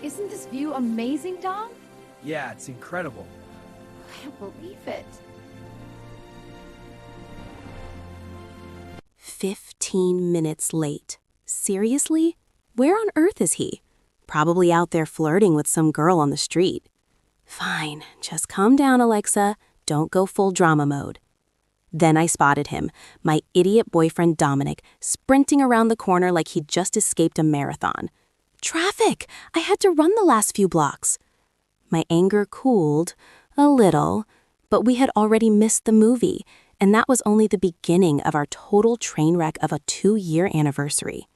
Isn't this view amazing, Dom? Yeah, it's incredible. I can't believe it. 15 minutes late. Seriously? Where on earth is he? Probably out there flirting with some girl on the street. Fine, just calm down, Alexa. Don't go full drama mode. Then I spotted him, my idiot boyfriend Dominic, sprinting around the corner like he'd just escaped a marathon. Traffic! I had to run the last few blocks. My anger cooled, a little, but we had already missed the movie, and that was only the beginning of our total train wreck of a 2-year anniversary.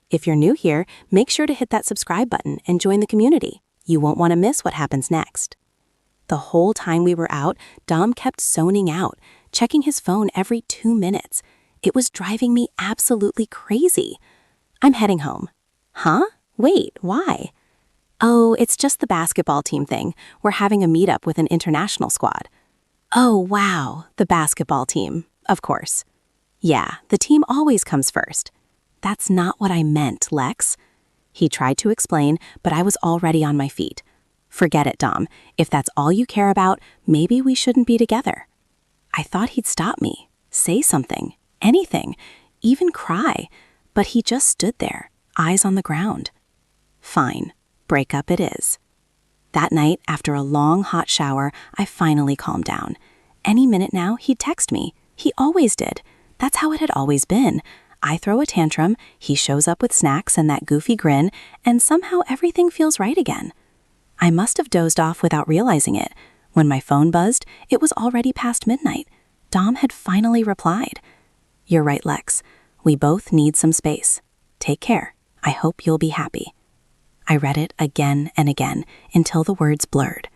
If you're new here, make sure to hit that subscribe button and join the community. You won't want to miss what happens next. The whole time we were out, Dom kept zoning out, checking his phone every 2 minutes. It was driving me absolutely crazy. I'm heading home. Huh? Wait, why? Oh, it's just the basketball team thing. We're having a meetup with an international squad. Oh, wow, the basketball team, of course. Yeah, the team always comes first. That's not what I meant, Lex. He tried to explain, but I was already on my feet. Forget it, Dom. If that's all you care about, maybe we shouldn't be together. I thought he'd stop me, say something, anything, even cry, but he just stood there, eyes on the ground. Fine, breakup it is. That night, after a long, hot shower, I finally calmed down. Any minute now, he'd text me. He always did. That's how it had always been. I throw a tantrum, he shows up with snacks and that goofy grin, and somehow everything feels right again. I must have dozed off without realizing it. When my phone buzzed, it was already past midnight. Dom had finally replied. You're right, Lex. We both need some space. Take care. I hope you'll be happy. I read it again and again until the words blurred.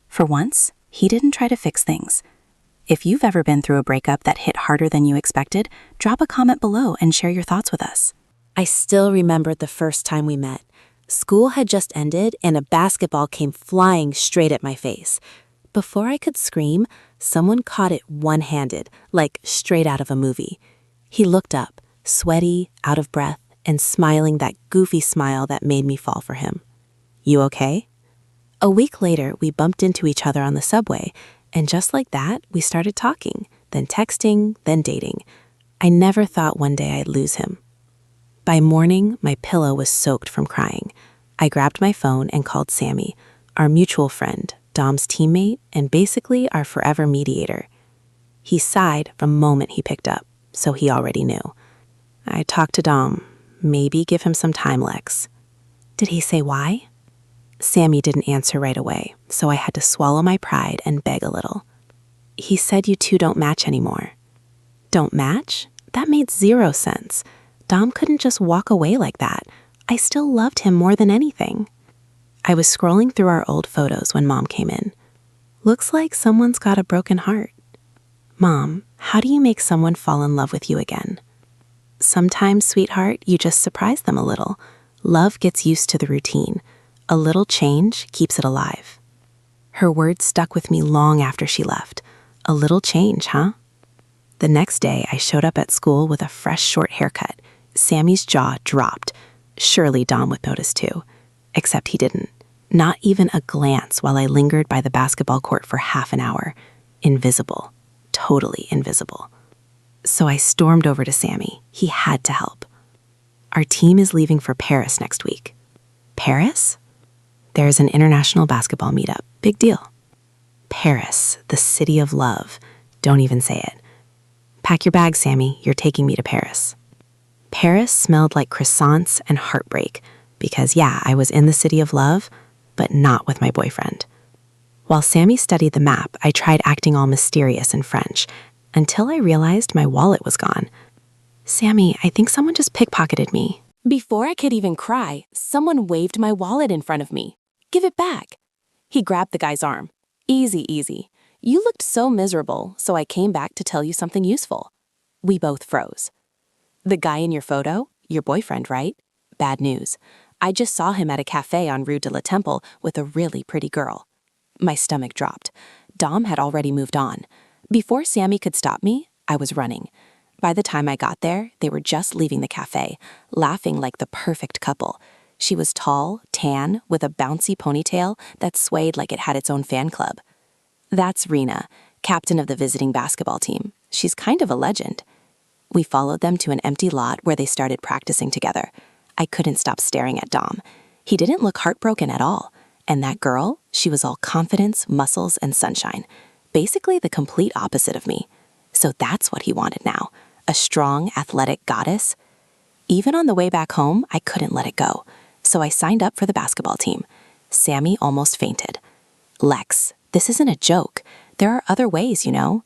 For once, he didn't try to fix things. If you've ever been through a breakup that hit harder than you expected, drop a comment below and share your thoughts with us. I still remembered the first time we met. School had just ended and a basketball came flying straight at my face. Before I could scream, someone caught it one-handed, like straight out of a movie. He looked up, sweaty, out of breath, and smiling that goofy smile that made me fall for him. You okay? A week later, we bumped into each other on the subway, and just like that, we started talking, then texting, then dating. I never thought one day I'd lose him. By morning, my pillow was soaked from crying. I grabbed my phone and called Sammy, our mutual friend, Dom's teammate, and basically our forever mediator. He sighed from the moment he picked up, so he already knew. I talked to Dom. Maybe give him some time, Lex. Did he say why? Sammy didn't answer right away, so I had to swallow my pride and beg a little. He said you two don't match anymore. Don't match? That made 0 sense. Dom couldn't just walk away like that. I still loved him more than anything. I was scrolling through our old photos when Mom came in. Looks like someone's got a broken heart. Mom, how do you make someone fall in love with you again? Sometimes, sweetheart, you just surprise them a little. Love gets used to the routine. A little change keeps it alive. Her words stuck with me long after she left. A little change, huh? The next day, I showed up at school with a fresh short haircut. Sammy's jaw dropped. Surely Dom would notice too. Except he didn't. Not even a glance while I lingered by the basketball court for half an hour. Invisible. Totally invisible. So I stormed over to Sammy. He had to help. Our team is leaving for Paris next week. Paris? There's an international basketball meetup. Big deal. Paris, the city of love. Don't even say it. Pack your bags, Sammy. You're taking me to Paris. Paris smelled like croissants and heartbreak because, yeah, I was in the city of love, but not with my boyfriend. While Sammy studied the map, I tried acting all mysterious in French until I realized my wallet was gone. Sammy, I think someone just pickpocketed me. Before I could even cry, someone waved my wallet in front of me. Give it back. He grabbed the guy's arm. Easy, easy. You looked so miserable, so I came back to tell you something useful. We both froze. The guy in your photo? Your boyfriend, right? Bad news. I just saw him at a cafe on Rue de la Temple with a really pretty girl. My stomach dropped. Dom had already moved on. Before Sammy could stop me, I was running. By the time I got there, they were just leaving the cafe, laughing like the perfect couple. She was tall, tan, with a bouncy ponytail that swayed like it had its own fan club. That's Rena, captain of the visiting basketball team. She's kind of a legend. We followed them to an empty lot where they started practicing together. I couldn't stop staring at Dom. He didn't look heartbroken at all. And that girl, she was all confidence, muscles, and sunshine. Basically the complete opposite of me. So that's what he wanted now. A strong, athletic goddess. Even on the way back home, I couldn't let it go. So I signed up for the basketball team. Sammy almost fainted. Lex, this isn't a joke. There are other ways, you know.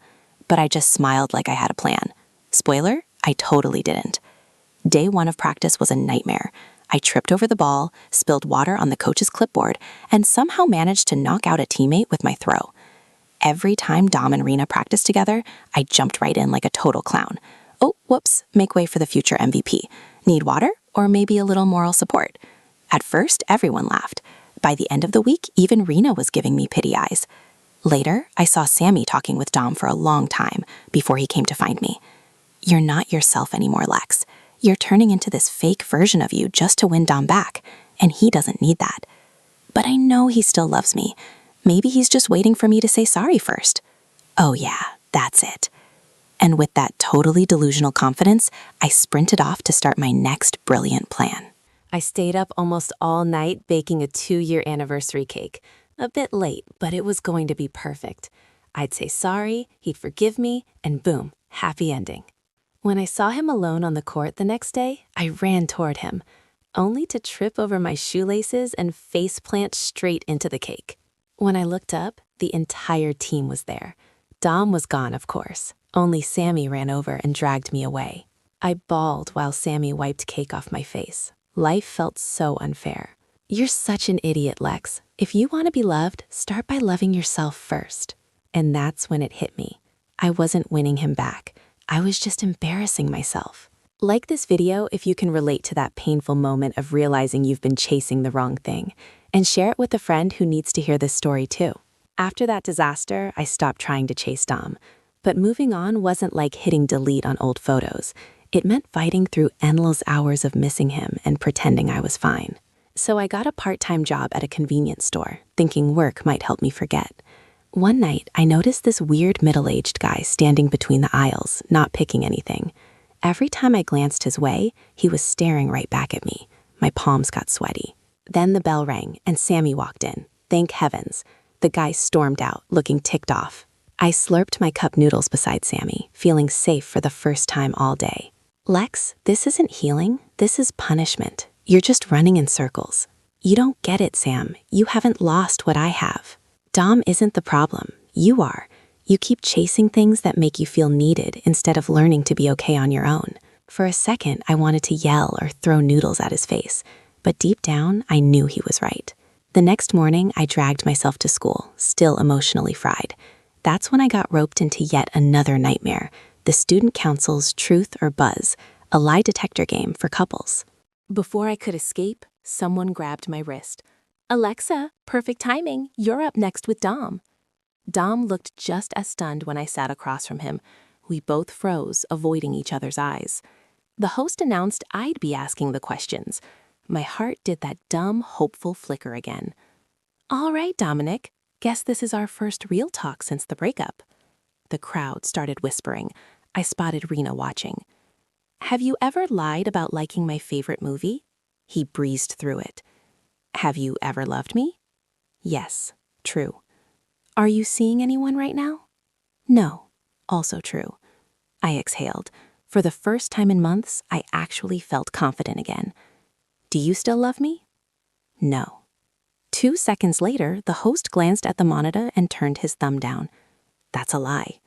But I just smiled like I had a plan. Spoiler, I totally didn't. Day 1 of practice was a nightmare. I tripped over the ball, spilled water on the coach's clipboard, and somehow managed to knock out a teammate with my throw. Every time Dom and Rena practiced together, I jumped right in like a total clown. Oh, whoops, make way for the future MVP. Need water or maybe a little moral support? At first, everyone laughed. By the end of the week, even Rena was giving me pity eyes. Later, I saw Sammy talking with Dom for a long time before he came to find me. You're not yourself anymore, Lex. You're turning into this fake version of you just to win Dom back, and he doesn't need that. But I know he still loves me. Maybe he's just waiting for me to say sorry first. Oh yeah, that's it. And with that totally delusional confidence, I sprinted off to start my next brilliant plan. I stayed up almost all night baking a 2-year anniversary cake. A bit late, but it was going to be perfect. I'd say sorry, he'd forgive me, and boom, happy ending. When I saw him alone on the court the next day, I ran toward him, only to trip over my shoelaces and faceplant straight into the cake. When I looked up, the entire team was there. Dom was gone, of course. Only Sammy ran over and dragged me away. I bawled while Sammy wiped cake off my face. Life felt so unfair. You're such an idiot, Lex. If you want to be loved, start by loving yourself first. And that's when it hit me. I wasn't winning him back. I was just embarrassing myself. Like this video if you can relate to that painful moment of realizing you've been chasing the wrong thing, and share it with a friend who needs to hear this story too. After that disaster, I stopped trying to chase Dom. But moving on wasn't like hitting delete on old photos. It meant fighting through endless hours of missing him and pretending I was fine. So I got a part-time job at a convenience store, thinking work might help me forget. One night, I noticed this weird middle-aged guy standing between the aisles, not picking anything. Every time I glanced his way, he was staring right back at me. My palms got sweaty. Then the bell rang, and Sammy walked in. Thank heavens. The guy stormed out, looking ticked off. I slurped my cup noodles beside Sammy, feeling safe for the first time all day. Lex, this isn't healing. This is punishment. You're just running in circles. You don't get it, Sam. You haven't lost what I have. Dom isn't the problem. You are. You keep chasing things that make you feel needed instead of learning to be okay on your own. For a second, I wanted to yell or throw noodles at his face, but deep down, I knew he was right. The next morning, I dragged myself to school, still emotionally fried. That's when I got roped into yet another nightmare, the student council's Truth or Buzz, a lie detector game for couples. Before I could escape, someone grabbed my wrist. Alexa, perfect timing. You're up next with Dom. Dom looked just as stunned when I sat across from him. We both froze, avoiding each other's eyes. The host announced I'd be asking the questions. My heart did that dumb, hopeful flicker again. All right, Dominic. Guess this is our first real talk since the breakup. The crowd started whispering. I spotted Rena watching. Have you ever lied about liking my favorite movie? He breezed through it. Have you ever loved me? Yes, true. Are you seeing anyone right now? No, also true. I exhaled. For the first time in months, I actually felt confident again. Do you still love me? No. 2 seconds later, the host glanced at the monitor and turned his thumb down. That's a lie.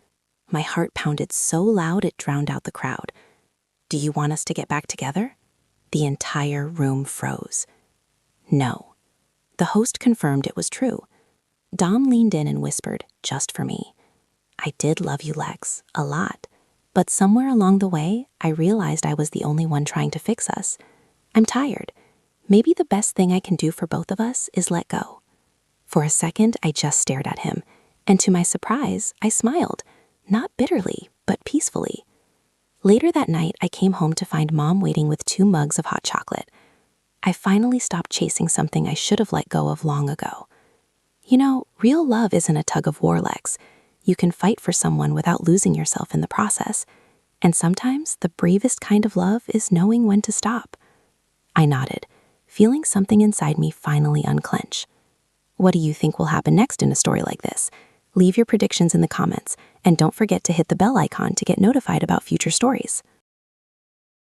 My heart pounded so loud it drowned out the crowd. Do you want us to get back together? The entire room froze. No. The host confirmed it was true. Dom leaned in and whispered, just for me. I did love you, Lex, a lot. But somewhere along the way, I realized I was the only one trying to fix us. I'm tired. Maybe the best thing I can do for both of us is let go. For a second, I just stared at him, and to my surprise, I smiled, not bitterly, but peacefully. Later that night, I came home to find Mom waiting with 2 mugs of hot chocolate. I finally stopped chasing something I should have let go of long ago. You know, real love isn't a tug of war, Lex. You can fight for someone without losing yourself in the process. And sometimes the bravest kind of love is knowing when to stop. I nodded, feeling something inside me finally unclench. What do you think will happen next in a story like this? Leave your predictions in the comments, and don't forget to hit the bell icon to get notified about future stories.